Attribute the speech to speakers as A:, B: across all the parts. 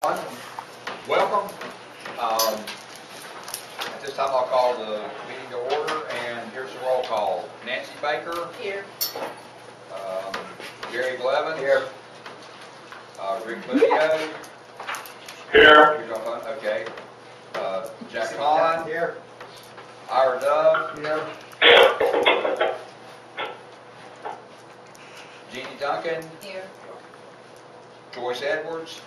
A: everyone. Welcome. At this time I'll call the meeting to order, and here's the roll call. Nancy Baker.
B: Here.
A: Gary Glevin.
C: Here.
A: Rick Mudio.
C: Here.
A: Okay. Jack Collin.
C: Here.
A: Ira Dove.
C: Here.
A: Jeannie Duncan.
B: Here.
A: Joyce Edwards.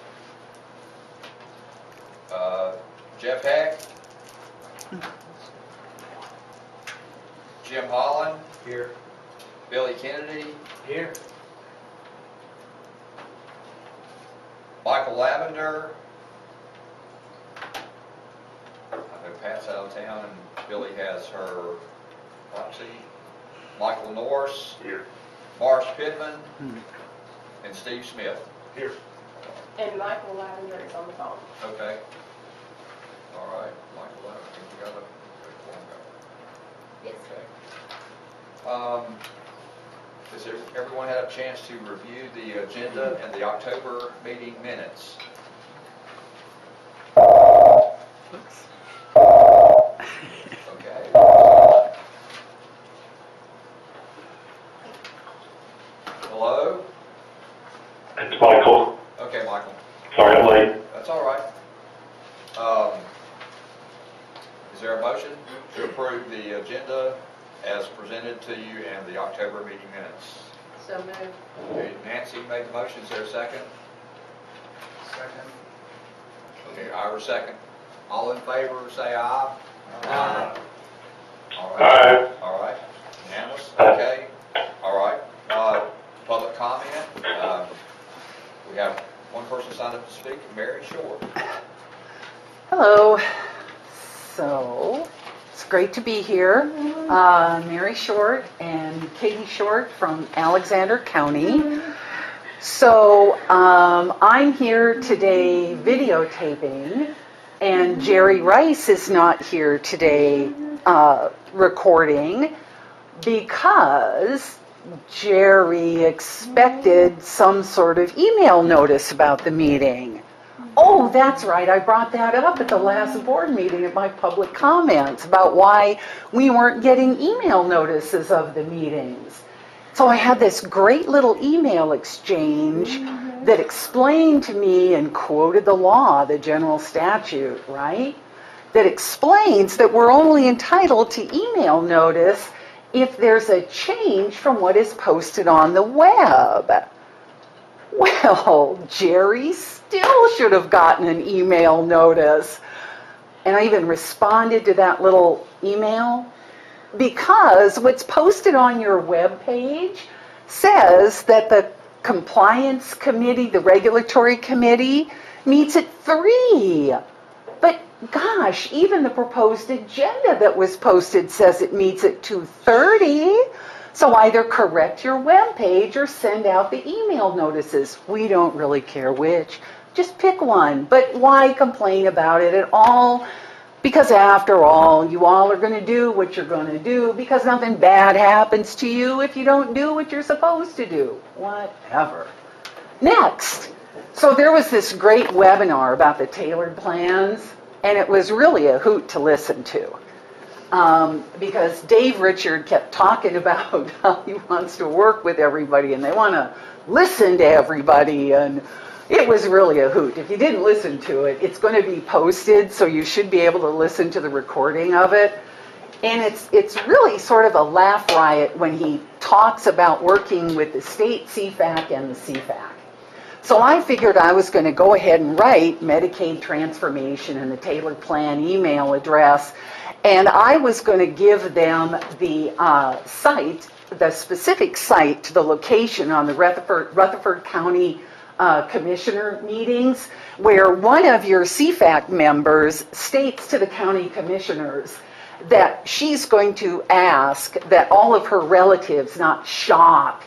A: Jeff Heck. Jim Holland.
C: Here.
A: Billy Kennedy.
C: Here.
A: Michael Lavender. I know Pat's out of town and Billy has her proxy. Michael Norris.
C: Here.
A: Morris Pittman. And Steve Smith.
C: Here.
B: And Michael Lavender is on the phone.
A: Okay. All right. Michael Lavender, I think you got a
B: Yes.
A: Okay. Has everyone had a chance to review the agenda and the October meeting minutes? Okay. Hello?
D: It's Michael.
A: Okay, Michael.
D: Sorry I'm late.
A: That's all right. Is there a motion to approve the agenda as presented to you and the October meeting minutes?
B: So moved.
A: Okay, Nancy made the motion. Is there a second?
C: Second.
A: Okay, Ira second. All in favor, say aye.
C: Aye.
A: All right.
D: Aye.
A: All right. Unanimous?
D: Aye.
A: Okay. All right. Public comment. We have one person signed up to speak, Mary Short.
E: Hello. So, it's great to be here. Mary Short and Katie Short from Alexander County. So, I'm here today videotaping, and Jerry Rice is not here today recording because Jerry expected some sort of email notice about the meeting. Oh, that's right. I brought that up at the last board meeting at my public comments about why we weren't getting email notices of the meetings. So I had this great little email exchange that explained to me and quoted the law, the general statute, right? That explains that we're only entitled to email notice if there's a change from what is posted on the web. Well, Jerry still should have gotten an email notice. And I even responded to that little email because what's posted on your web page says that the compliance committee, the regulatory committee, meets at 3. But gosh, even the proposed agenda that was posted says it meets at 2:30. So either correct your web page or send out the email notices. We don't really care which. Just pick one. But why complain about it at all? Because after all, you all are going to do what you're going to do because nothing bad happens to you if you don't do what you're supposed to do. Whatever. Next. So there was this great webinar about the tailored plans, and it was really a hoot to listen to. Because Dave Richard kept talking about how he wants to work with everybody and they want to listen to everybody, and it was really a hoot. If you didn't listen to it, it's going to be posted, so you should be able to listen to the recording of it. And it's really sort of a laugh riot when he talks about working with the state CFAC and the CFAC. So I figured I was going to go ahead and write Medicaid transformation and the tailored plan email address, and I was going to give them the site, the specific site to the location on the Rutherford County Commissioner meetings, where one of your CFAC members states to the county commissioners that she's going to ask that all of her relatives not shop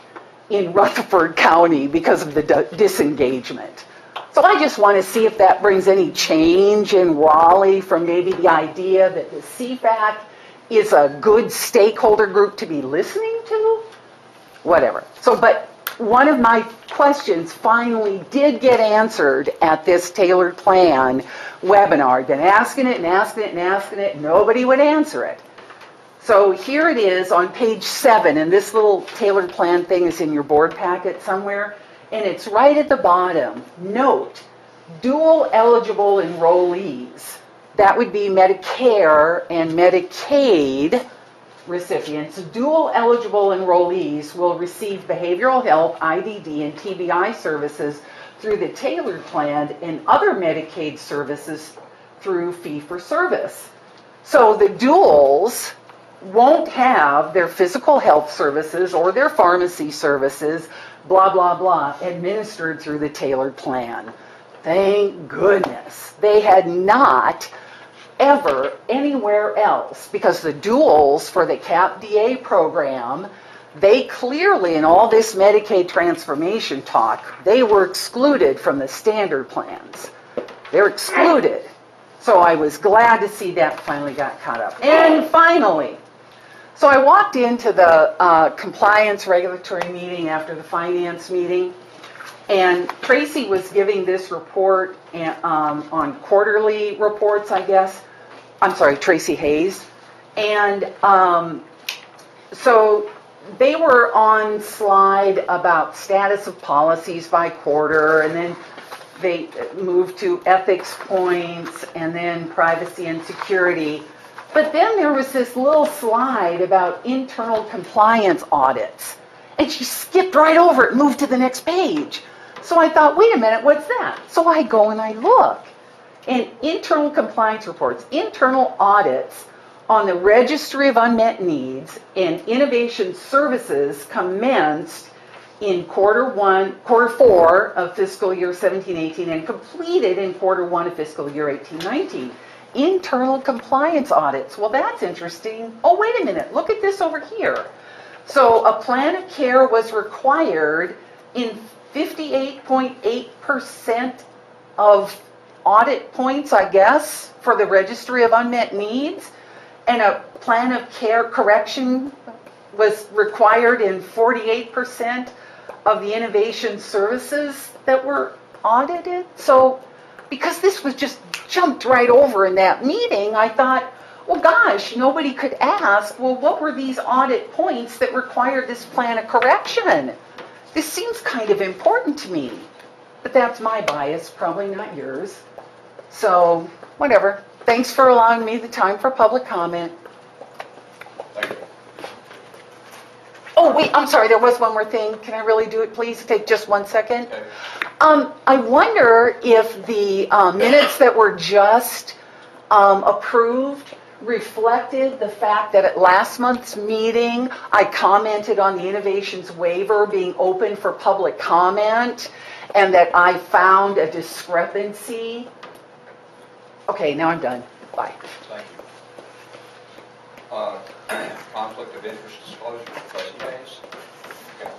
E: in Rutherford County because of the disengagement. So I just want to see if that brings any change in Raleigh from maybe the idea that the CFAC is a good stakeholder group to be listening to. Whatever. So, but one of my questions finally did get answered at this tailored plan webinar. I'd been asking it and asking it and asking it, nobody would answer it. So here it is on page 7, and this little tailored plan thing is in your board packet somewhere, and it's right at the bottom. Note, dual eligible enrollees, that would be Medicare and Medicaid recipients, dual eligible enrollees will receive behavioral health, IDD, and TBI services through the tailored plan and other Medicaid services through fee-for-service. So the duals won't have their physical health services or their pharmacy services, blah, blah, blah, administered through the tailored plan. Thank goodness. They had not ever anywhere else, because the duals for the CAP-DA program, they clearly, in all this Medicaid transformation talk, they were excluded from the standard plans. They're excluded. So I was glad to see that finally got caught up. And finally, so I walked into the compliance regulatory meeting after the finance meeting, and Tracy was giving this report on quarterly reports, I guess. I'm sorry, Tracy Hayes. And so they were on slide about status of policies by quarter, and then they moved to ethics points, and then privacy and security. But then there was this little slide about internal compliance audits, and she skipped right over it and moved to the next page. So I thought, wait a minute, what's that? So I go and I look. And internal compliance reports, internal audits on the Registry of Unmet Needs and Innovation Services commenced in quarter 4 of fiscal year 17-18 and completed in quarter 1 of fiscal year 18-19. Internal compliance audits. Well, that's interesting. Oh, wait a minute. Look at this over here. So a plan of care was required in 58.8% of audit points, I guess, for the Registry of Unmet Needs. And a plan of care correction was required in 48% of the innovation services that were audited. So because this was just jumped right over in that meeting, I thought, well, gosh, nobody could ask, well, what were these audit points that required this plan of correction? This seems kind of important to me. But that's my bias, probably not yours. So, whatever. Thanks for allowing me the time for public comment.
A: Thank you.
E: Oh, wait, I'm sorry, there was one more thing. Can I really do it, please? Take just 1 second.
A: Okay.
E: I wonder if the minutes that were just approved reflected the fact that at last month's meeting, I commented on the innovations waiver being open for public comment, and that I found a discrepancy. Okay, now I'm done. Bye.
A: Thank you. Conflict of interest disclosure, Tracy Hayes. Okay.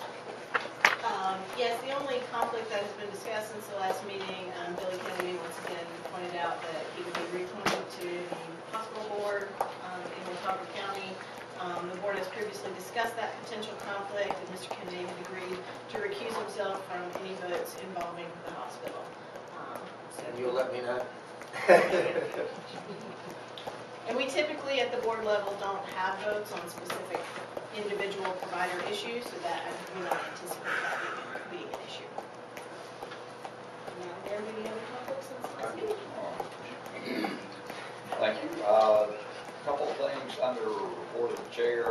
F: Yes, the only conflict that has been discussed since the last meeting, Billy Kennedy once again pointed out that he would be reappointed to the hospital board in Watauga County. The board has previously discussed that potential conflict, and Mr. Kennedy had agreed to recuse himself from any votes involving the hospital.
C: You'll let me know?
F: And we typically, at the board level, don't have votes on specific individual provider issues, so that I do not anticipate that being an issue. Now, are there any other conflicts since last meeting?
A: Thank you. Couple of things under report of the chair,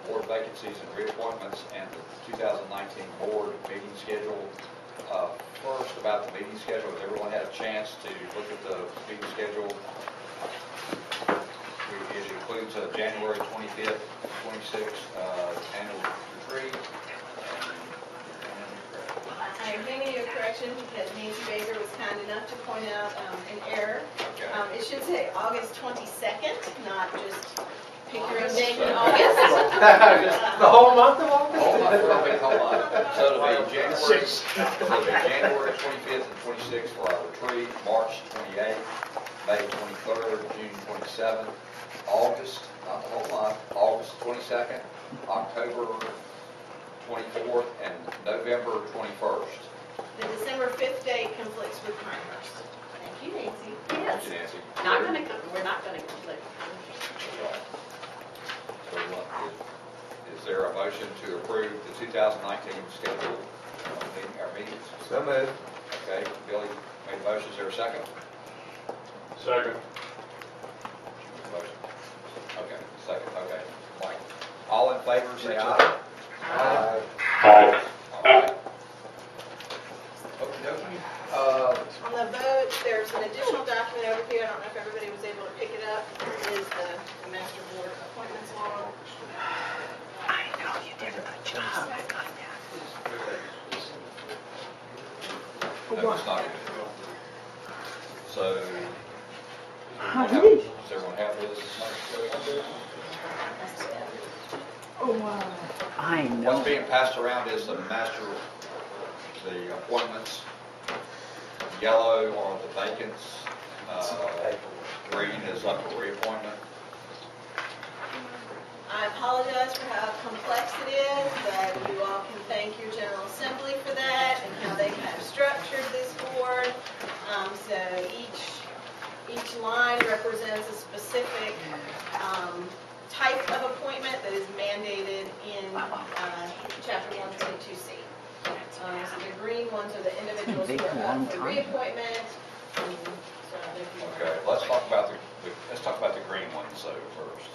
A: board vacancies and reappointments, and the 2019 board meeting schedule. First, about the meeting schedule, has everyone had a chance to look at the meeting schedule? It includes January 25th, 26th annual retreat.
F: I'm giving you a correction because Nancy Baker was kind enough to point out an error.
A: Okay.
F: It should say August 22nd, not just pick your own date in August.
C: The whole month of August?
A: Hold on. So it'll be January 25th and 26th for our retreat, March 28th, May 23rd, June 27th, August, not the whole month, August 22nd, October 24th and November 21st.
F: The December 5th date conflicts with Pinehurst. Thank you, Nancy.
A: Thank you, Nancy.
B: We're not gonna conflict.
A: So is there a motion to approve the 2019 schedule of our meetings?
C: So moved.
A: Okay, Billy made the motion. Is there a second?
D: Second.
A: Motion. Okay, second, okay. Mike, all in favor, say aye.
C: Aye.
D: Aye.
A: All right. Okey-dokey.
F: On the vote, there's an additional document over here. I don't know if everybody was able to pick it up. It is the master board appointments law.
E: I know you did a good job.
A: No, it's not. So,
E: How
A: does
E: did-
A: everyone have this?
E: I
A: What's
E: know.
A: being passed around is the appointments. Yellow are the vacants. Green is up for reappointment.
F: I apologize for how complex it is, but you all can thank your General Assembly for that and how they have structured this board. So each line represents a specific type of appointment that is mandated in Chapter 122C. So the green ones are the individuals who are up for reappointment.
A: Okay, let's talk about the green ones though first.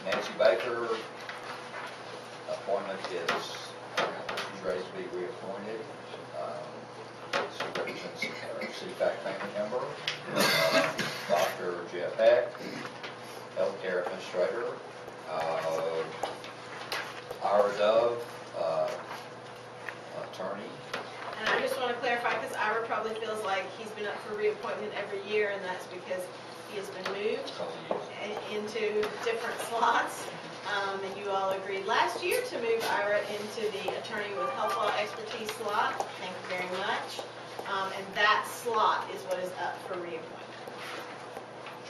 A: Nancy Baker, appointment is, she's ready to be reappointed. She represents CFAC family member. Dr. Jeff Heck, healthcare administrator. Ira Dove, attorney.
F: And I just want to clarify, because Ira probably feels like he's been up for reappointment every year, and that's because he has been moved into different slots. And you all agreed last year to move Ira into the attorney with health law expertise slot. Thank you very much. And that slot is what is up for reappointment.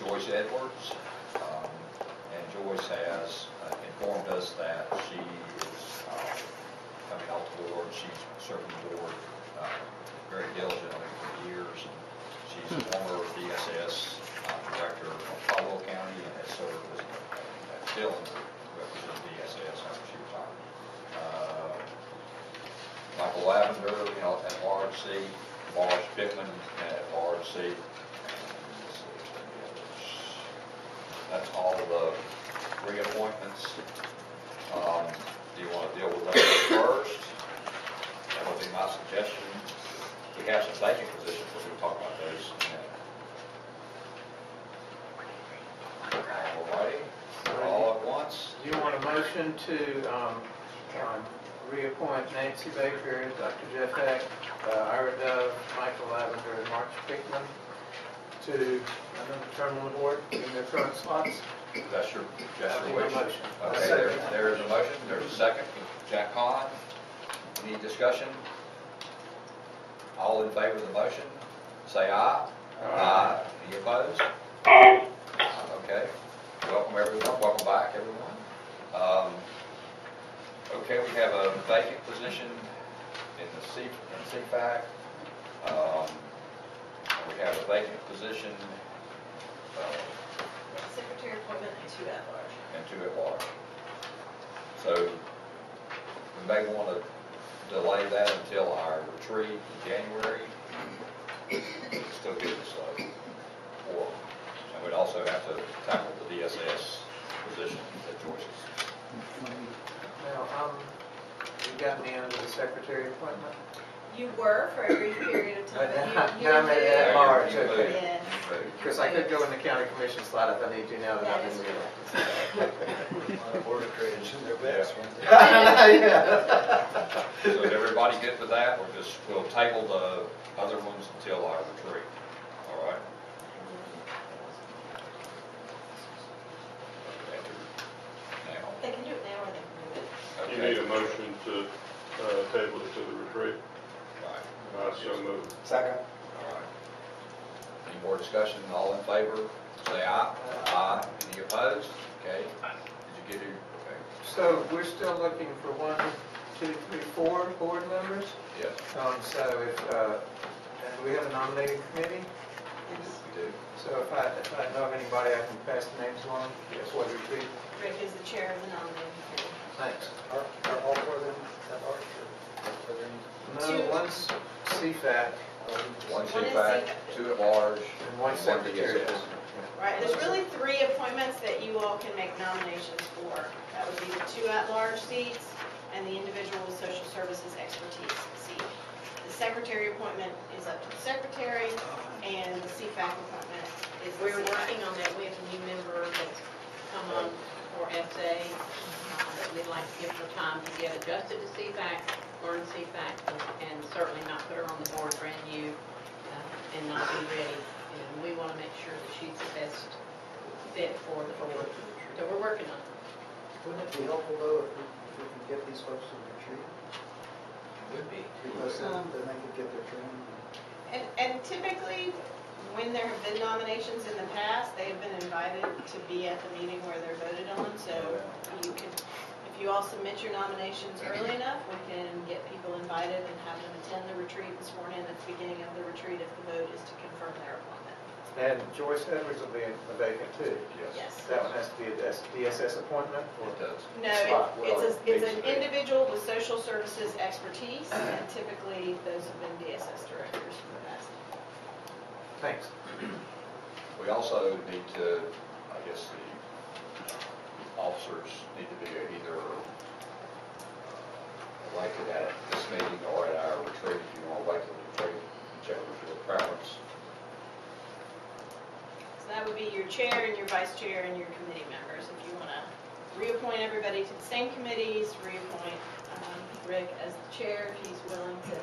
A: Joyce Edwards, and Joyce has informed us that she is coming off the board. She's served the board very diligently for years. She's a former DSS director of Caldwell County and has served as still representing DSS after she retired. Michael Lavender, at large seat. Marge Pittman at large seat. That's all the reappointments. Do you want to deal with those first? That would be my suggestion. We have some vacant positions, but we'll talk about those in a minute. All righty, all at once.
C: Do you want a motion to reappoint Nancy Baker, Dr. Jeff Heck, Ira Dove, Michael Lavender, and Mark Pickman to another term on the board in their current slots?
A: That's your
C: That'll be my
A: wish.
C: motion.
A: Okay, there is a motion, there's a second. Jack Conn, any discussion? All in favor of the motion, say aye. Aye. Any opposed?
D: Aye.
A: Okay, welcome everyone, welcome back everyone. Okay, we have a vacant position in the CFAC. We have a vacant position
F: Secretary appointment and 2 at large.
A: and 2 at large. So we may want to delay that until our retreat in January. Still get this stuff. And we'd also have to tackle the DSS position that Joyce is.
C: Now, you got me under the secretary appointment?
F: You were for a brief period of time.
C: Now I'm at large,
A: You
C: okay.
F: Yes.
C: Because I could go in the county commission slot if I need to now that
F: That
C: I've
F: is
C: been moved.
G: Board of Creation, their best one.
A: So is everybody good with that? We'll table the other ones until our retreat. All right? Now.
F: They can do it now or they can do it.
D: You need a motion to table it to the retreat.
A: Right.
D: So moved.
G: Second.
A: All right. Any more discussion? All in favor, say aye. Aye. Any opposed? Okay. Did you get it? Okay.
C: So we're still looking for 1, 2, 3, 4 board members.
A: Yes,
C: So if, and we have a nominating committee.
A: we do.
C: So if I know of anybody, I can pass the names along. Yes, what do you
F: Rick is the chair of the nominating committee.
C: Thanks.
G: Are all four of them at large, or are there any?
C: No, one's CFAC
A: One
F: One is
A: CFAC,
F: CFAC.
A: 2 at large,
C: and one
A: and
C: secretary.
A: DSS.
F: Right, there's really 3 appointments that you all can make nominations for. That would be the 2 at-large seats and the individual with social services expertise seat. The secretary appointment is up to the secretary, and the CFAC appointment is the
B: We're
F: CFAC.
B: working on that. We have a new member that's come on for SA, that we'd like to give her time to get adjusted to CFAC, learn CFAC, and certainly not put her on the board brand new, and not be ready. And we want to make sure that she's the best fit for the board. So we're working on it.
G: Wouldn't it be helpful though if we could get these folks to retreat?
C: Would be.
G: Because then they could get their training.
F: And typically, when there have been nominations in the past, they have been invited to be at the meeting where they're voted on. So you can, if you all submit your nominations early enough, we can get people invited and have them attend the retreat and sworn in at the beginning of the retreat if the vote is to confirm their appointment.
C: And Joyce Edwards will be a vacant too.
A: Yes.
F: Yes.
C: That one has to be a DSS appointment?
A: It does.
F: No,
A: Slot, well,
F: it's
A: it
F: an
A: needs to be.
F: individual with social services expertise, and typically those have been DSS directors in the past.
C: Thanks.
A: We also need to, I guess the officers need to be either elected at this meeting or at our retreat, if you want to wait till the retreat, whichever is your preference.
F: So that would be your chair and your vice chair and your committee members. If you want to reappoint everybody to the same committees, reappoint Rick as the chair if he's willing to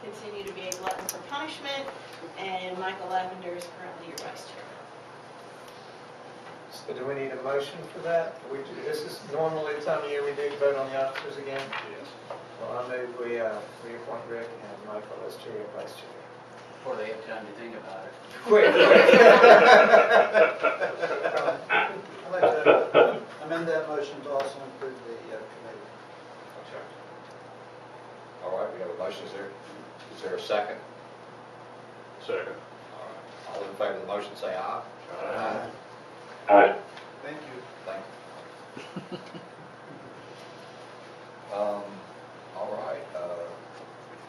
F: continue to be a glutton for punishment, and Michael Lavender is currently your vice chair.
C: So do we need a motion for that? This is normally the time of year we do vote on the officers again?
A: Yes.
C: Well, I move we reappoint Rick and Michael as chair and vice chair.
H: Before they have time to think about it.
C: Quick.
G: I'd like to amend that motion to also include the committee.
A: Okay. All right, we have a motion. Is there a second?
D: Second.
A: All right. All in favor of the motion, say aye.
G: Aye.
D: Aye.
G: Thank you.
A: Thank you. All right,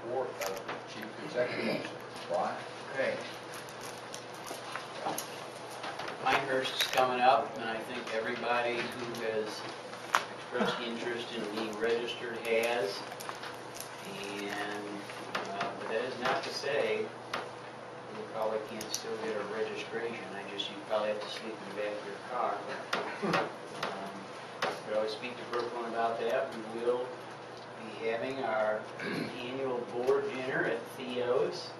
A: report of the chief executive officer, Brian?
H: Okay. Pinehurst is coming up, and I think everybody who has expressed interest in being registered has. And, but that is not to say you probably can't still get a registration. You probably have to sleep in the back of your car. We always speak to Brooklyn about that. We will be having our annual board dinner at Theo's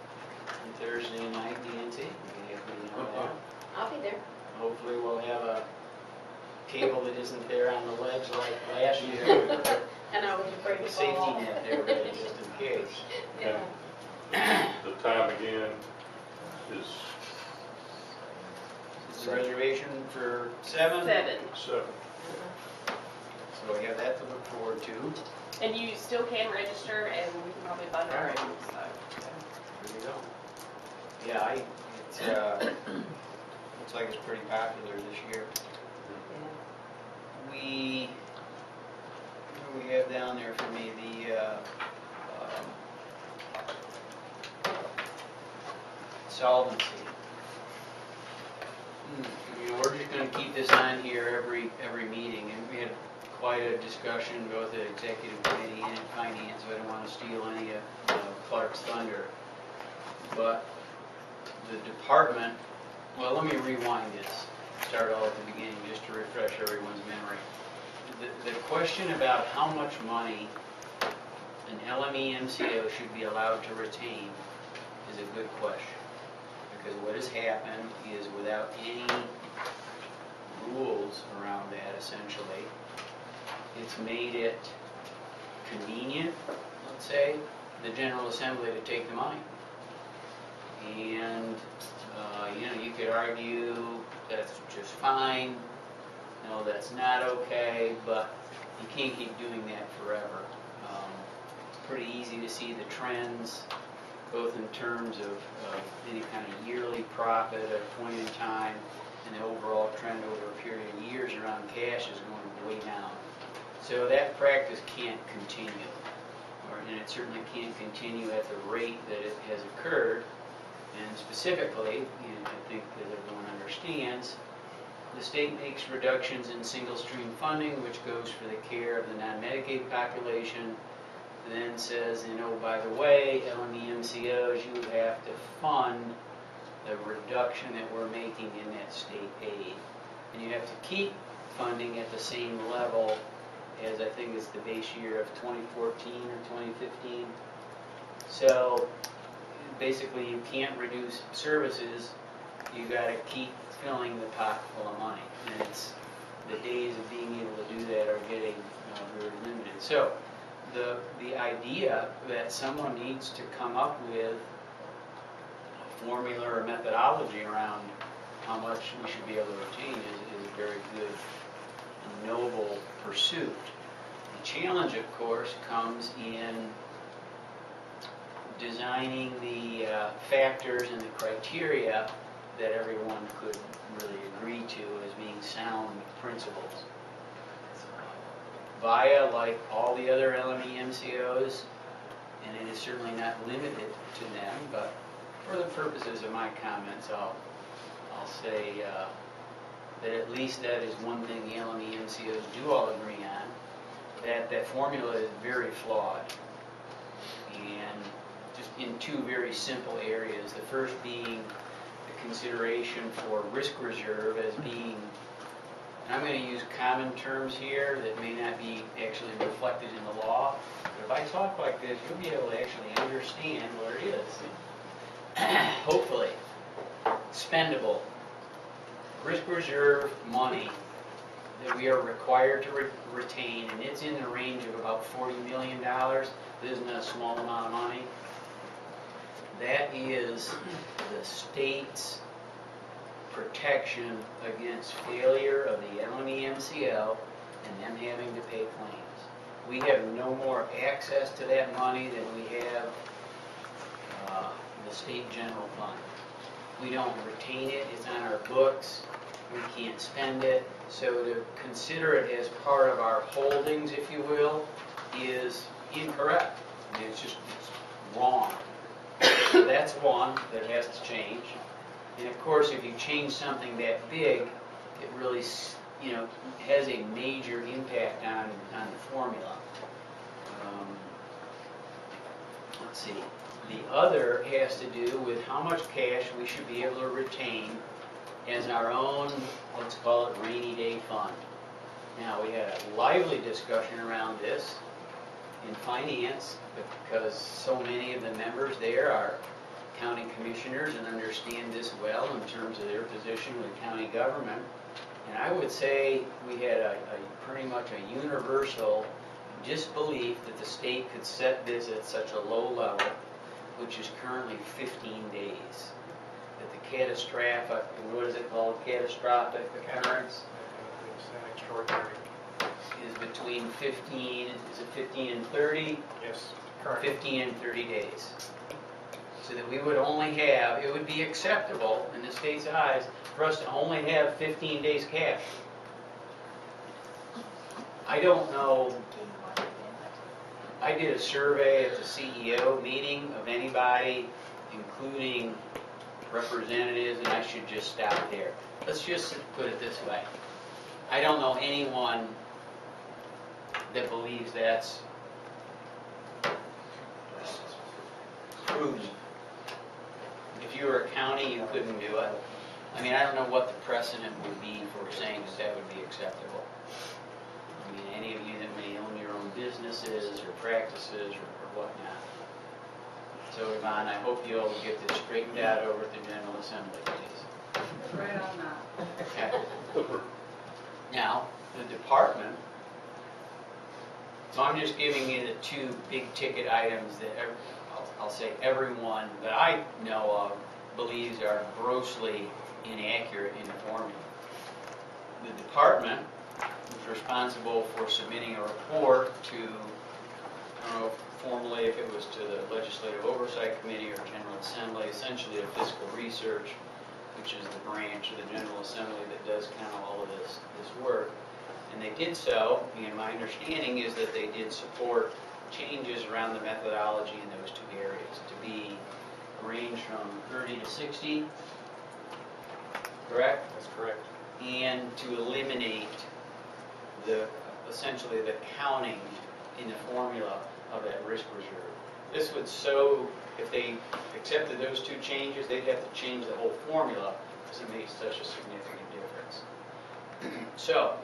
H: on Thursday night, Nancy. If we know that.
B: I'll be there.
H: Hopefully we'll have a table that isn't there on the legs like last year.
B: And I was afraid
H: A
B: to
H: safety
B: fall off.
H: net there ready just in case.
B: Yeah.
D: The time again is
H: It's a reservation for 7?
B: 7.
D: 7.
H: So we have that to look forward to.
B: And you still can register, and we can probably find
H: All
B: our
H: right.
B: room, so.
H: There you go. Yeah, it's, looks like it's pretty popular this year. We, what do we have down there for me? The, solvency. You know, we're just gonna keep this on here every meeting, and we had quite a discussion, both at executive committee and in finance, so I don't wanna steal any of Clark's thunder. But the department, well, let me rewind this, start all at the beginning, just to refresh everyone's memory. The question about how much money an LME MCO should be allowed to retain is a good question. Because what has happened is, without any rules around that, essentially, it's made it convenient, let's say, the General Assembly to take the money. And, you know, you could argue that's just fine, no, that's not okay, but you can't keep doing that forever. It's pretty easy to see the trends, both in terms of any kind of yearly profit at a point in time, and the overall trend over a period of years around cash is going way down. So that practice can't continue, and it certainly can't continue at the rate that it has occurred. And specifically, and I think that everyone understands, the state makes reductions in single stream funding, which goes for the care of the non-Medicaid population, then says, by the way, LME MCOs, you have to fund the reduction that we're making in that state aid. And you have to keep funding at the same level as I think is the base year of 2014 or 2015. So basically you can't reduce services, you got to keep filling the pot full of money. And it's the days of being able to do that are getting very limited. So the idea that someone needs to come up with a formula or methodology around how much we should be able to retain is a very good and noble pursuit. The challenge, of course, comes in designing the factors and the criteria that everyone could really agree to as being sound principles. Vaya, like all the other LME MCOs, and it is certainly not limited to them, but for the purposes of my comments, I'll say that at least that is one thing the LME MCOs do all agree on, that formula is very flawed, and just in two very simple areas. The first being the consideration for risk reserve as being, and I'm going to use common terms here that may not be actually reflected in the law, but if I talk like this, you'll be able to actually understand what it is. Hopefully, spendable, risk reserve money that we are required to retain, and it's in the range of about $40 million. This isn't a small amount of money. That is the state's protection against failure of the LME MCO and them having to pay claims. We have no more access to that money than we have the state general fund. We don't retain it, it's on our books, we can't spend it, so to consider it as part of our holdings, if you will, is incorrect. I mean, it's wrong. So that's one that has to change. And of course, if you change something that big, it really, has a major impact on the formula. Let's see. The other has to do with how much cash we should be able to retain as our own, let's call it rainy day fund. Now, we had a lively discussion around this in finance because so many of the members there are county commissioners and understand this well in terms of their position with county government. And I would say we had a pretty much a universal disbelief that the state could set this at such a low level, which is currently 15 days. That the catastrophic, what is it called, catastrophic occurrence?
C: It's an extraordinary.
H: Is between 15, is it 15 and 30?
C: Yes, currently.
H: 15 and 30 days. So that we would only have, it would be acceptable in the state's eyes for us to only have 15 days cash. I don't know, I did a survey at the CEO meeting of anybody, including representatives, and I should just stop there. Let's just put it this way. I don't know anyone that believes that's prudent. If you were a county, you couldn't do it. I mean, I don't know what the precedent would be for saying that would be acceptable. I mean, any of you that may own your own businesses or practices or whatnot. So, Yvonne, I hope you'll get this straightened out over at the General Assembly, please.
I: Right on that.
H: Okay. Now, the department, so I'm just giving you the two big ticket items that I'll say everyone that I know of believes are grossly inaccurate in the formula. The department was responsible for submitting a report to, I don't know formally if it was to the Legislative Oversight Committee or General Assembly, essentially a fiscal research, which is the branch of the General Assembly that does kind of all of this work. And they did so, and my understanding is that they did support changes around the methodology in those two areas to be range from 30 to 60, correct?
J: That's correct.
H: And to eliminate essentially the counting in the formula of that risk reserve. This would if they accepted those two changes, they'd have to change the whole formula because it makes such a significant difference. So,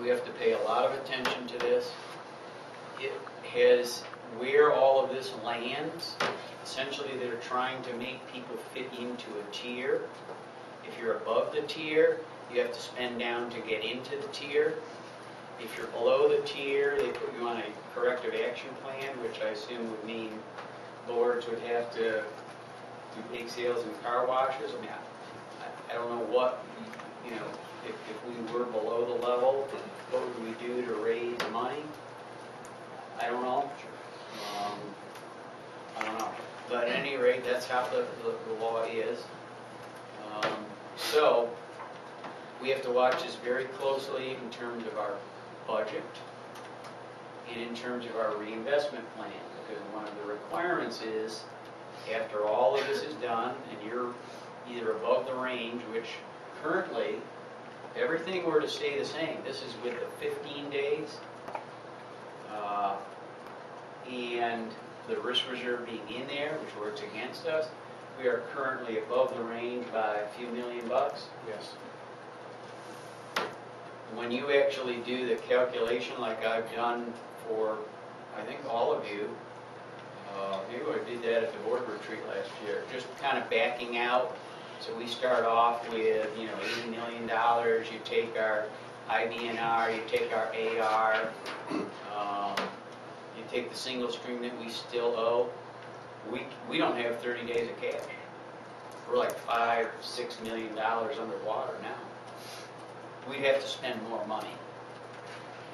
H: we have to pay a lot of attention to this. It has, where all of this lands, essentially they're trying to make people fit into a tier. If you're above the tier, you have to spend down to get into the tier. If you're below the tier, they put you on a corrective action plan, which I assume would mean boards would have to do bake sales and car washes. I mean, I don't know what, if we were below the level, what would we do to raise money? I don't know. I don't know. But at any rate, that's how the law is. So, we have to watch this very closely in terms of our budget and in terms of our reinvestment plan, because one of the requirements is, after all of this is done, and you're either above the range, which currently, if everything were to stay the same, this is with the 15 days, and the risk reserve being in there, which works against us, we are currently above the range by a few $1 million.
J: Yes.
H: When you actually do the calculation like I've done for, I think, all of you, maybe I did that at the board retreat last year, just kind of backing out. So we start off with, $80 million, you take our IBNR, you take our AR, you take the single stream that we still owe. We don't have 30 days of cash. We're like $5-6 million underwater now. We'd have to spend more money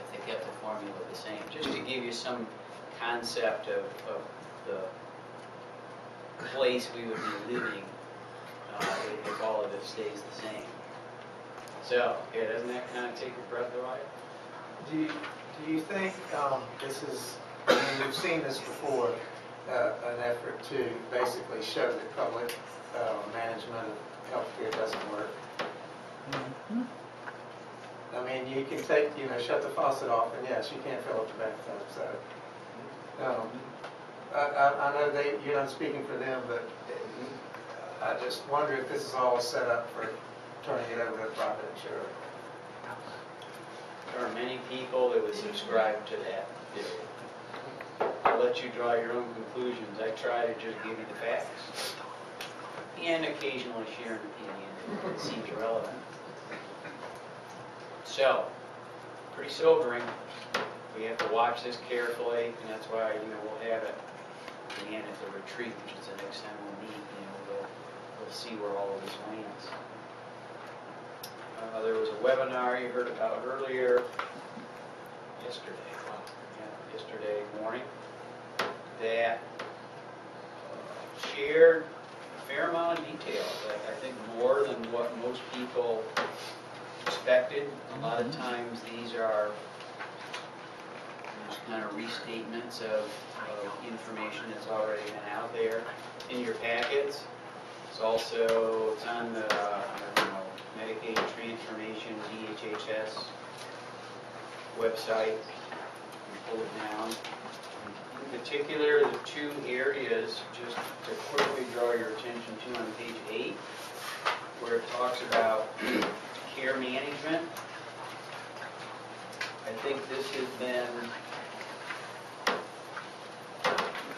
H: if they kept the formula the same. Just to give you some concept of the place we would be living if all of this stays the same. So, yeah, doesn't that kind of take your breath away?
C: Do you think this is, we've seen this before, an effort to basically show that public management of healthcare doesn't work?
E: Mhm.
C: I mean, you can shut the faucet off, and yes, you can't fill up the bathtub. So, I know you're not speaking for them, but I just wonder if this is all set up for turning it over to private insurer.
H: There are many people that would subscribe to that theory. I'll let you draw your own conclusions. I try to just give you the facts and occasionally share an opinion that seems relevant. So, pretty sobering. We have to watch this carefully, and that's why we'll have it again at the retreat, which is the next time we'll meet. We'll see where all of this lands. There was a webinar you heard about earlier, yesterday morning, that shared a fair amount of details. I think more than what most people expected. A lot of times these are just kind of restatements of information that's already been out there in your packets. It's on the Medicaid Transformation DHHS website. You pull it down. In particular, the two areas, just to quickly draw your attention to on page 8, where it talks about care management. I think this has been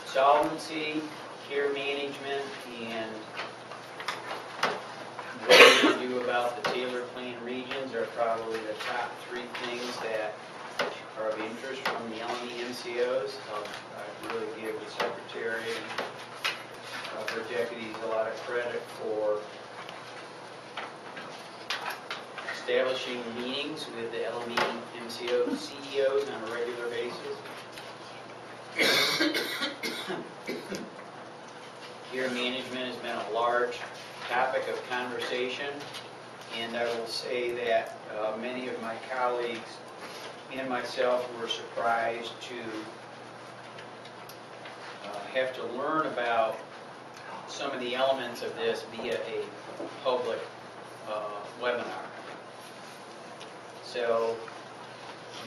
H: solvency, care management, and what we're going to do about the Taylor Plan regions are probably the top 3 things that are of interest from the LME MCOs. I really give the Secretary and her deputies a lot of credit for establishing meetings with the LME MCO CEOs on a regular basis. Gear management has been a large topic of conversation, and I will say that many of my colleagues and myself were surprised to have to learn about some of the elements of this via a public webinar. So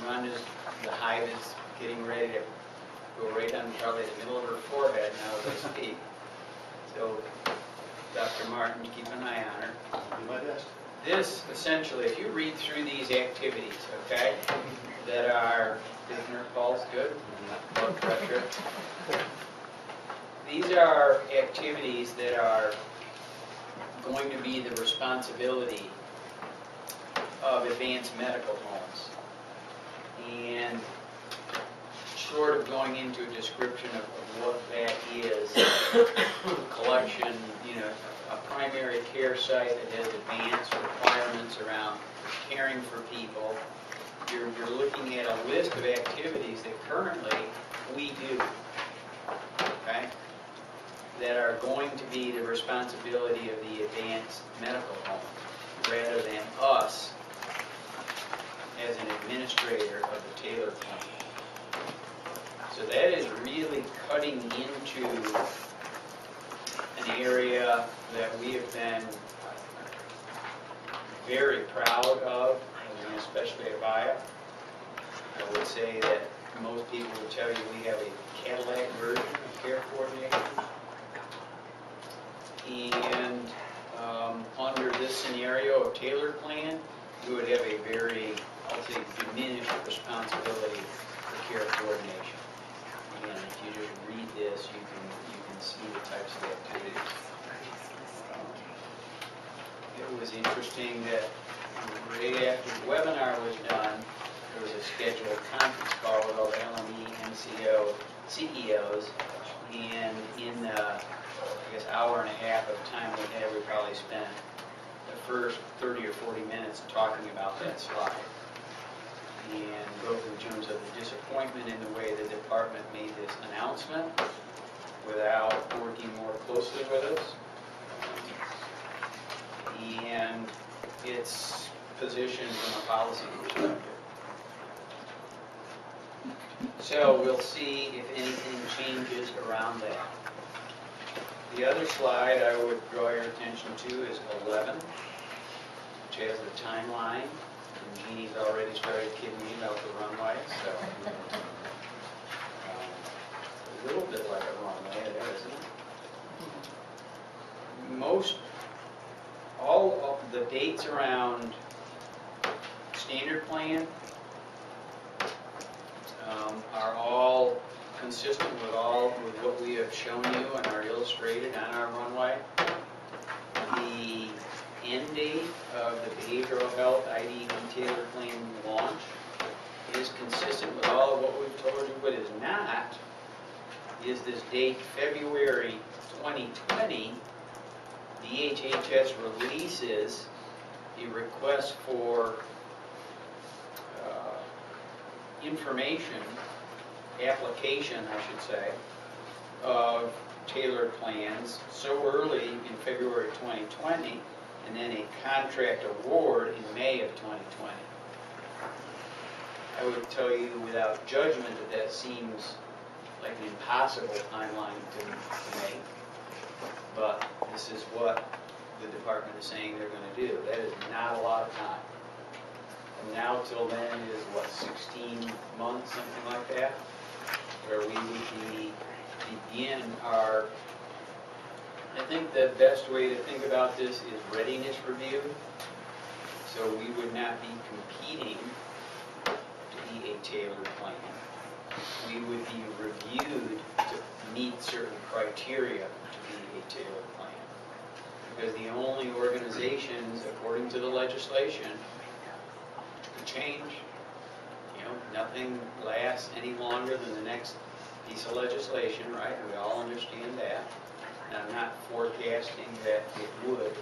H: Rhonda's, the hive is getting ready to go right on probably the middle of her forehead now as I speak. So Dr. Martin, keep an eye on her.
D: Do my best.
H: This, essentially, if you read through these activities, okay, that are, is nerve pulse good? Blood pressure. These are activities that are going to be the responsibility of advanced medical homes. And short of going into a description of what that is, collection, a primary care site that has advanced requirements around caring for people, you're looking at a list of activities that currently we do, okay, that are going to be the responsibility of the advanced medical home rather than us as an administrator of the Taylor plan. So that is really cutting into an area that we have been very proud of, and especially at Vaya. I would say that most people would tell you we have a Cadillac version of care coordination. And under this scenario of Taylor plan, we would have a very, I'll say, diminished responsibility for care coordination. Again, if you just read this, you can see the types of activities. It was interesting that right after the webinar was done, there was a scheduled conference call with all the LME, MCO, CEOs, and in the, I guess, hour and a half of time we had, we probably spent the first 30 or 40 minutes talking about that slide. And both in terms of the disappointment in the way the department made this announcement without working more closely with us, and its position from a policy perspective. So we'll see if anything changes around that. The other slide I would draw your attention to is 11, which has the timeline. And Jeannie's already started kidding me about the runway, so a little bit like a runway there, isn't it? All of the dates around standard plan are all consistent with what we have shown you and are illustrated on our runway. The end date of the behavioral health IDED Taylor plan launch is consistent with all of what we've told you. What is not is this date, February 2020. DHHS releases a request for information, application, I should say, of tailored plans so early in February 2020, and then a contract award in May of 2020. I would tell you without judgment that seems like an impossible timeline to make, but this is what the department is saying they're going to do. That is not a lot of time. From now till then is, what, 16 months, something like that, where we would begin our, I think the best way to think about this is readiness review. So we would not be competing to be a tailored plan. We would be reviewed to meet certain criteria to be a tailored plan. Because the only organizations, according to the legislation, to change, nothing lasts any longer than the next piece of legislation, right? We all understand that. And I'm not forecasting that it would.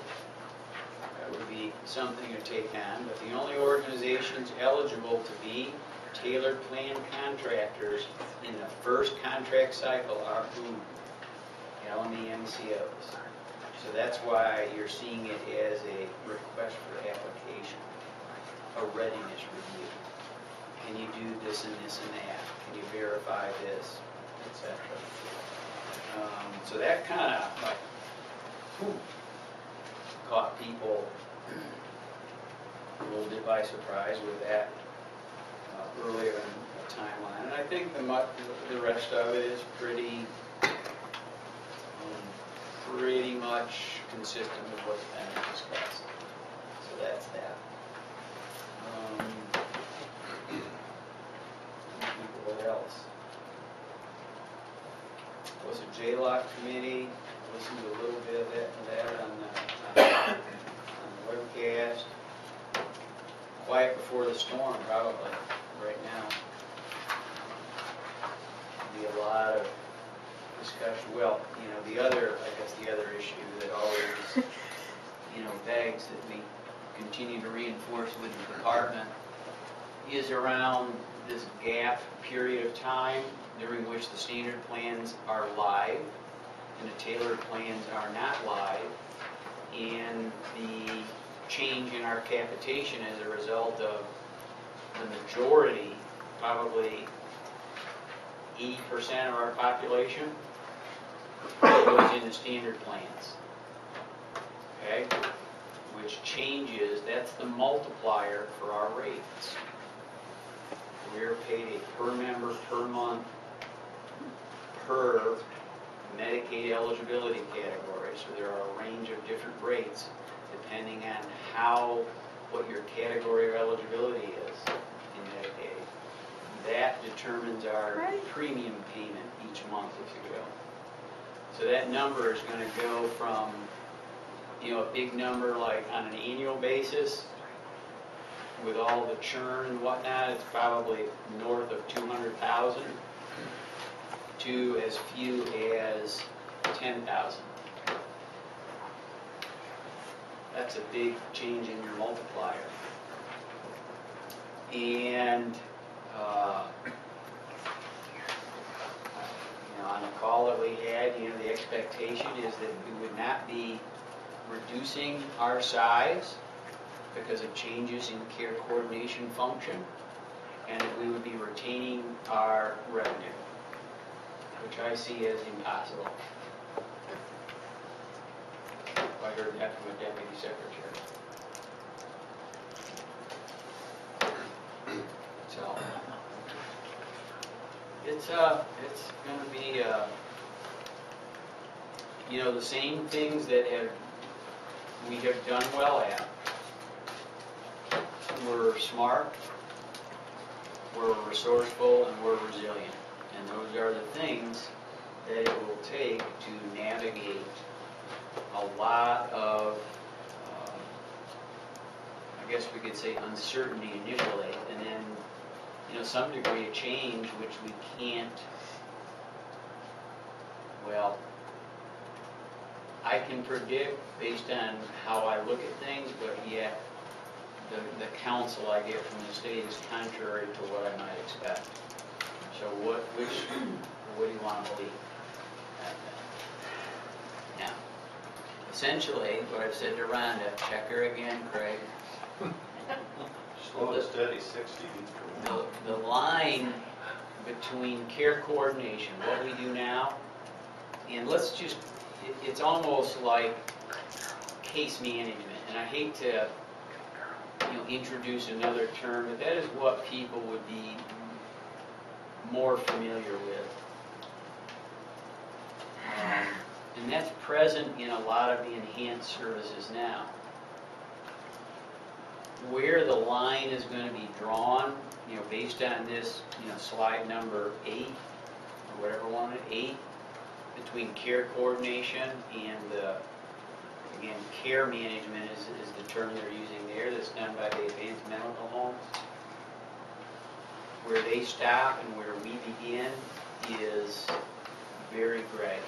H: That would be something to take on, but the only organizations eligible to be tailored plan contractors in the first contract cycle are who? LME MCOs. So that's why you're seeing it as a request for application, a readiness review. Can you do this and this and that? Can you verify this, etc. So that kind of like caught people a little bit by surprise with that earlier in the timeline. And I think the rest of it is pretty much consistent with what's been discussed. So that's that. What else? Was a JLOC committee. Listened to a little bit of that on the webcast. Quiet before the storm, probably, right now. Be a lot of discussion. Well, the other issue that always, begs that we continue to reinforce with the department is around this gap period of time during which the standard plans are live and the tailored plans are not live, and the change in our capitation as a result of the majority, probably 80% of our population, goes into standard plans. Okay? Which changes, that's the multiplier for our rates. We're paid a per member per month per Medicaid eligibility category. So there are a range of different rates depending on what your category of eligibility is in Medicaid. That determines our premium payment each month, if you will. So that number is going to go from, a big number like on an annual basis with all the churn and whatnot, it's probably north of 200,000 to as few as 10,000. That's a big change in your multiplier. And on the call that we had, the expectation is that we would not be reducing our size because of changes in care coordination function, and that we would be retaining our revenue, which I see as impossible. I heard that from a deputy secretary. So it's going to be the same things that we have done well at. We're smart, we're resourceful, and we're resilient. And those are the things that it will take to navigate a lot of, I guess we could say, uncertainty initially, and then some degree of change which we can't, I can predict based on how I look at things, but yet the counsel I get from the state is contrary to what I might expect. So what do you want to believe? Now, essentially, what I've said to Rhonda, check her again, Craig.
D: Slow and steady, 60.
H: The line between care coordination, what we do now, and it's almost like case management. And I hate to, introduce another term, but that is what people would be more familiar with. And that's present in a lot of the enhanced services now. Where the line is going to be drawn, based on this, slide number 8, or whatever one, 8, between care coordination and again, care management is the term they're using there, that's done by the advanced medical homes. Where they stop and where we begin is very gray.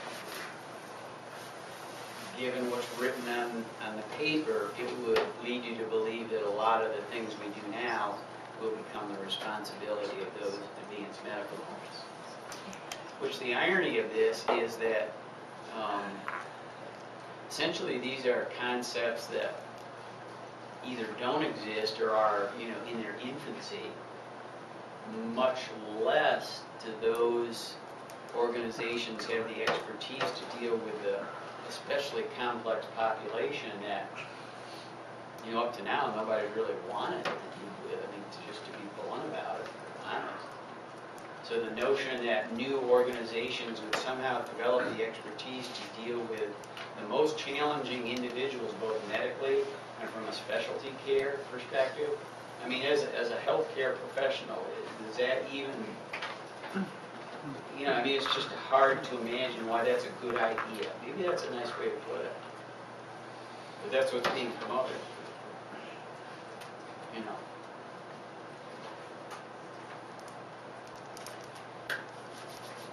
H: given what's written on the paper, it would lead you to believe that a lot of the things we do now will become the responsibility of those advanced medical homes. Which the irony of this is that essentially these are concepts that either don't exist or are, in their infancy, much less to those organizations have the expertise to deal with the especially complex population that, up to now, nobody's really wanted to deal with. I mean, just to be blunt about it, honest. So the notion that new organizations would somehow develop the expertise to deal with the most challenging individuals, both medically and from a specialty care perspective, I mean, as a healthcare professional, does that even, I mean, it's just hard to imagine why that's a good idea. Maybe that's a nice way to put it. But that's what's being promoted.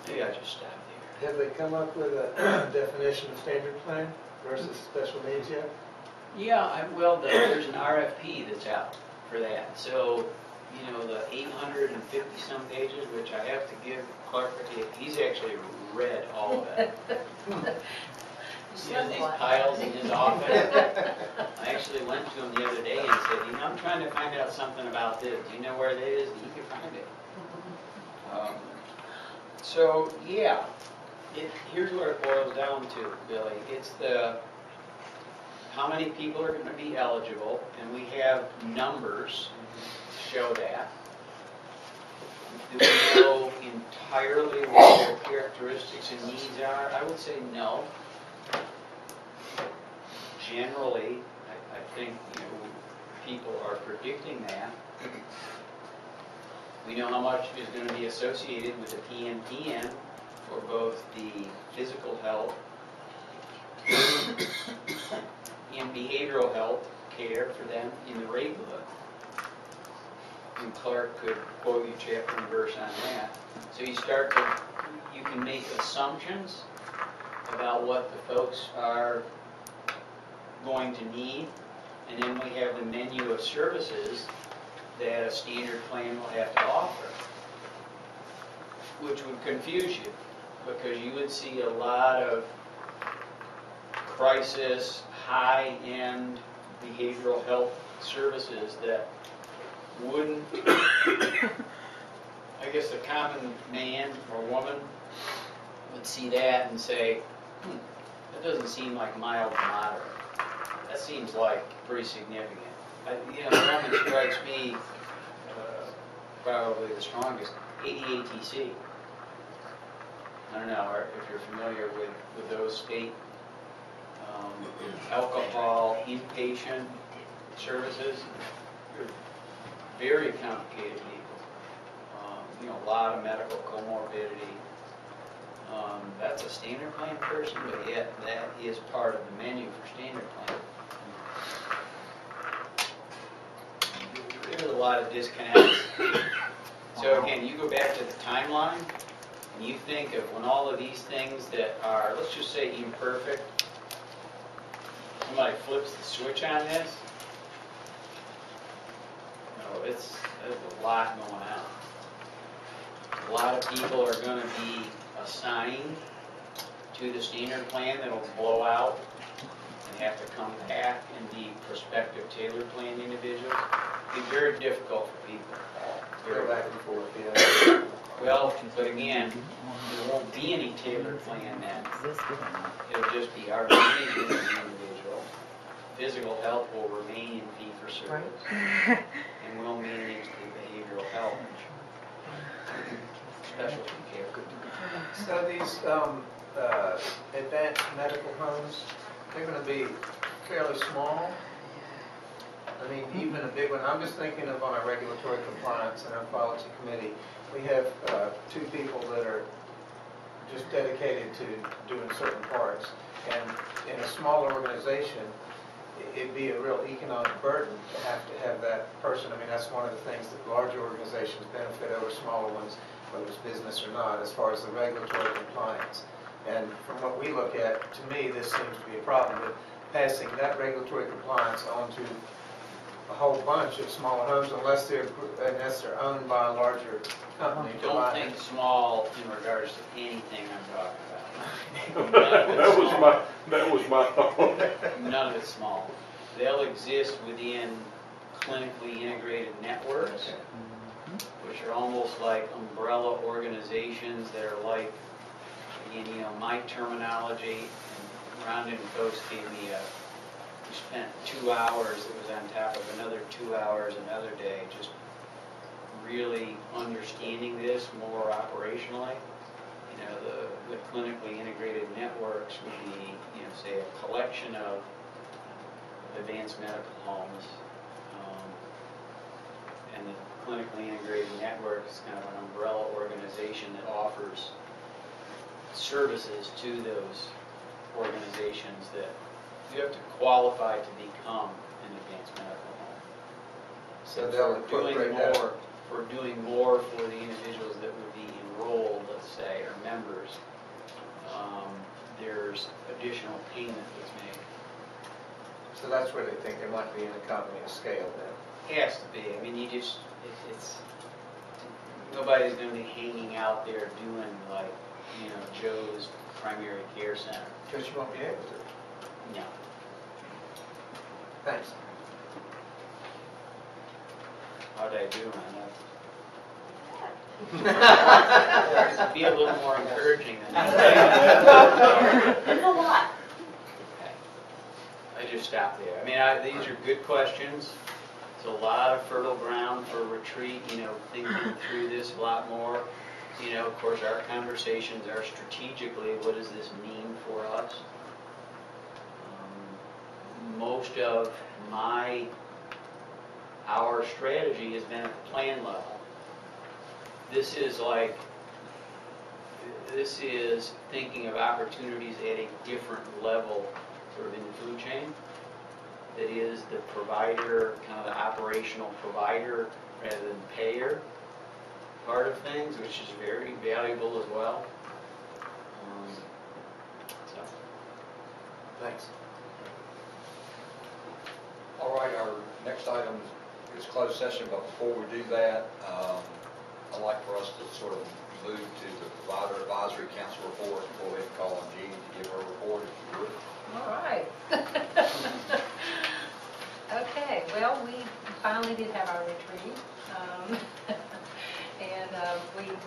H: Maybe I just stop there.
C: Have they come up with a definition of standard plan versus special needs yet?
H: Yeah, well, there's an RFP that's out for that. So, the 850-some pages, which I have to give Clark, he's actually read all of it. These piles in his office. I actually went to him the other day and said, I'm trying to find out something about this. Do you know where that is? And he could find it. So, yeah, here's what it boils down to, Billy. It's how many people are going to be eligible, and we have numbers to show that. Do we know entirely what their characteristics and needs are? I would say no. Generally, I think people are predicting that. We know how much is going to be associated with the PNPN for both the physical health and behavioral health care for them in the rate book. And Clark could quote you chapter and verse on that. So you can make assumptions about what the folks are going to need, and then we have the menu of services that a standard plan will have to offer, which would confuse you, because you would see a lot of crisis, high-end behavioral health services that wouldn't, I guess the common man or woman would see that and say, that doesn't seem like mild to moderate. That seems like pretty significant. The one that strikes me probably the strongest, ADATC. I don't know if you're familiar with those state alcohol inpatient services. They're very complicated people. A lot of medical comorbidity. That's a standard plan person, but yet that is part of the menu for standard plan. There's a lot of disconnects. So again, you go back to the timeline, and you think of when all of these things that are, let's just say, imperfect, somebody flips the switch on this, there's a lot going on. A lot of people are going to be assigned to the standard plan that'll blow out and have to come back and be prospective tailored plan individuals. It'll be very difficult for people.
C: Go back and forth, yeah.
H: Well, but again, there won't be any tailored plan then. It'll just be our management of the individual. Physical health will remain in fee-for-service, and we'll manage the behavioral health, specialty care.
C: So these advanced medical homes, they're going to be fairly small. I mean, even a big one. I'm just thinking of on our regulatory compliance and our policy committee, we have 2 people that are just dedicated to doing certain parts. And in a smaller organization, it'd be a real economic burden to have that person. I mean, that's one of the things that larger organizations benefit over smaller ones, whether it's business or not, as far as the regulatory compliance. And from what we look at, to me, this seems to be a problem, but passing that regulatory compliance onto a whole bunch of small homes unless they're owned by a larger company.
H: Don't think small in regards to anything I'm talking about.
D: That was my thought.
H: None of it's small. They'll exist within clinically integrated networks, which are almost like umbrella organizations that are like, again, my terminology, and Rhonda and folks gave me we spent 2 hours, it was on top of another 2 hours another day, just really understanding this more operationally. The clinically integrated networks would be, say a collection of advanced medical homes, and the clinically integrated network is kind of an umbrella organization that offers services to those organizations that you have to qualify to become an advanced medical home.
C: So they'll incorporate that.
H: For doing more for the individuals that would be enrolled, let's say, or members, there's additional payment that's made.
C: So that's where they think there might be an economy of scale then.
H: Has to be. I mean, it's nobody's going to be hanging out there doing like, Joe's primary care center.
C: Because you won't be able to.
H: No.
C: Thanks.
H: How'd I do on that? Be a little more encouraging than that.
F: It's a lot.
H: I just stopped there. I mean, these are good questions. It's a lot of fertile ground for retreat, thinking through this a lot more. Of course, our conversations are strategically, what does this mean for us? Most of our strategy has been at the plan level. This is thinking of opportunities at a different level sort of in the food chain. That is the provider, kind of the operational provider rather than payer part of things, which is very valuable as well.
C: Thanks.
A: All right, our next item is closed session, but before we do that, I'd like for us to sort of move to the Provider Advisory Council report. Before we call on Jeannie to give her report, if you would.
I: All right. Okay, well, we finally did have our retreat. And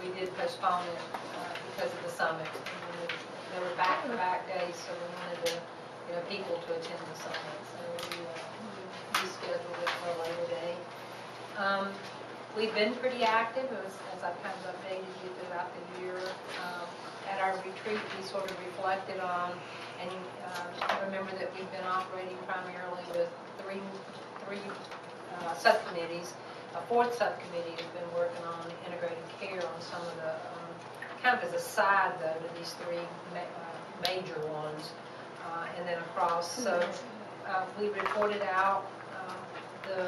I: we did postpone it because of the summit. And there were back-to-back days, so we wanted people to attend the summit. So we rescheduled it for a later day. We've been pretty active, as I've kind of updated you throughout the year. At our retreat, we sort of reflected on, and remember that we've been operating primarily with three subcommittees. A fourth subcommittee has been working on integrated care on some of the, kind of as a side though to these three major ones, and then across. So we reported out the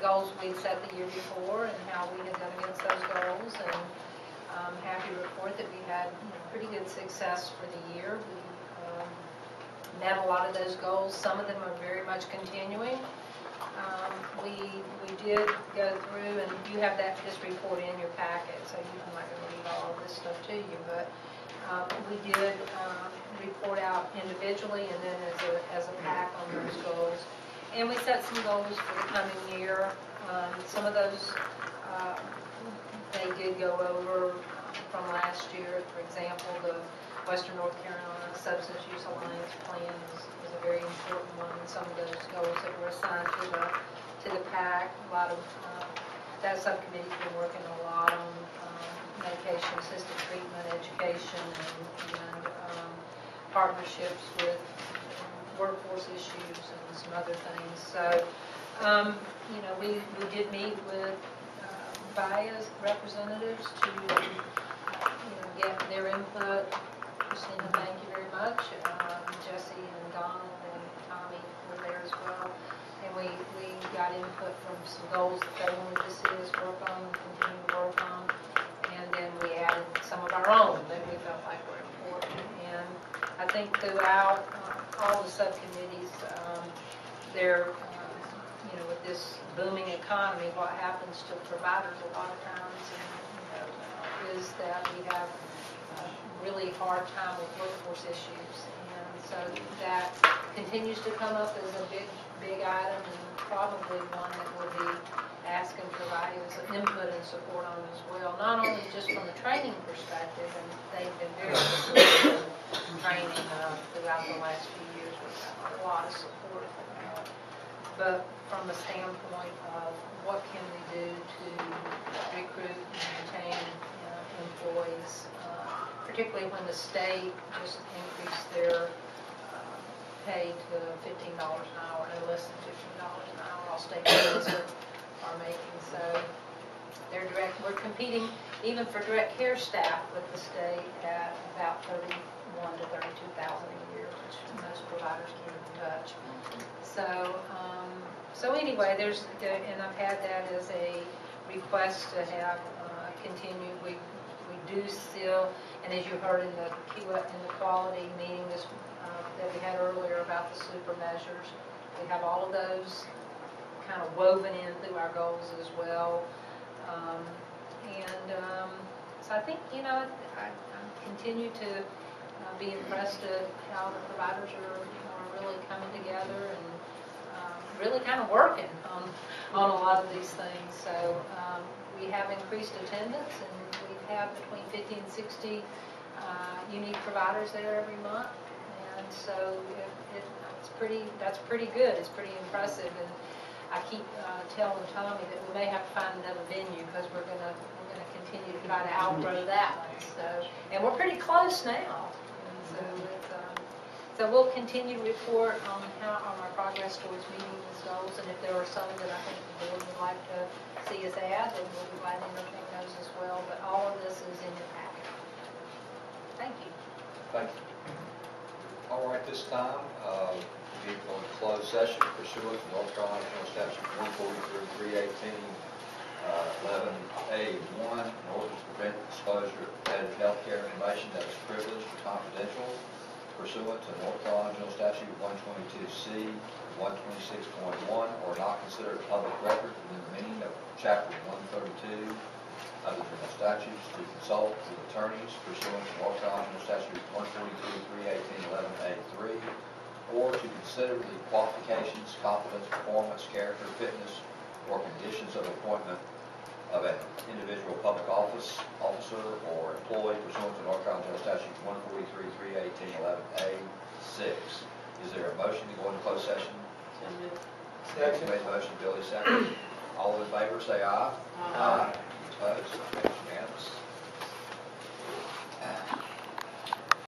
I: goals we'd set the year before and how we had done against those goals, and I'm happy to report that we had pretty good success for the year. We met a lot of those goals. Some of them are very much continuing. We did go through, and you have this report in your packet, so I'm not going to read all of this stuff to you, but we did report out individually and then as a pack on those goals. And we set some goals for the coming year. Some of those they did go over from last year. For example, the Western North Carolina Substance Use Alliance Plan is a very important one. Some of those goals that were assigned to the PAC. A lot of that subcommittee's been working a lot on medication-assisted treatment, education, and partnerships with workforce issues and some other things. So, we did meet with Vaya's representatives to get their input. Christina, thank you very much. Jesse and Donald and Tommy were there as well. And we got input from some goals that they wanted to see us work on, continue to work on. And then we added some of our own that we felt like were important. think throughout all the subcommittees, there, with this booming economy, what happens to providers a lot of times, is that we have a really hard time with workforce issues. And so that continues to come up as a big item, and probably one that we'll be asking providers input and support on as well. Not only just from a training perspective, and they've been very supportive in training throughout the last few years. We've got a lot of support, but from the standpoint of what can we do to recruit and retain employees, particularly when the state just increased their pay to $15 an hour, no less than $15 an hour. All state employees are making. So we're competing even for direct care staff with the state at about $31,000 to $32,000 a year, which most providers can't even touch. So anyway, and I've had that as a request to have continue. We do still, and as you heard in the quality meeting that we had earlier about the super measures, we have all of those kind of woven in through our goals as well. So I think, I continue to be impressed at how the providers are really coming together and really kind of working on a lot of these things. So we have increased attendance, and we have between 50 and 60 unique providers there every month. And so that's pretty good. It's pretty impressive. And I keep telling Tommy that we may have to find another venue because we're gonna continue to try to outgrow that one. And we're pretty close now. And so we'll continue to report on our progress towards meeting these goals. And if there are some that I think the board would like to see us add, then we'll be glad to entertain those as well. But all of this is in your packet. Thank you.
A: Thank you. All right, this time, we need to go into closed session pursuant to North Carolina General Statute 143-318, 11A1, in order to prevent exposure of competitive healthcare information that is privileged or confidential pursuant to North Carolina General Statute 122C, 126.1, or not considered a public record within the meaning of Chapter 132 of the General Statutes, to consult with attorneys pursuant to North Carolina General Statute 143-318, 11A3, or to consider the qualifications, competence, performance, character, fitness, or conditions of appointment of an individual public officer or employee pursuant to North Carolina General Statute 143-318, 11A6. Is there a motion to go into closed session? Second. Made motion, Billy second. All in favor, say aye. Aye. Opposed?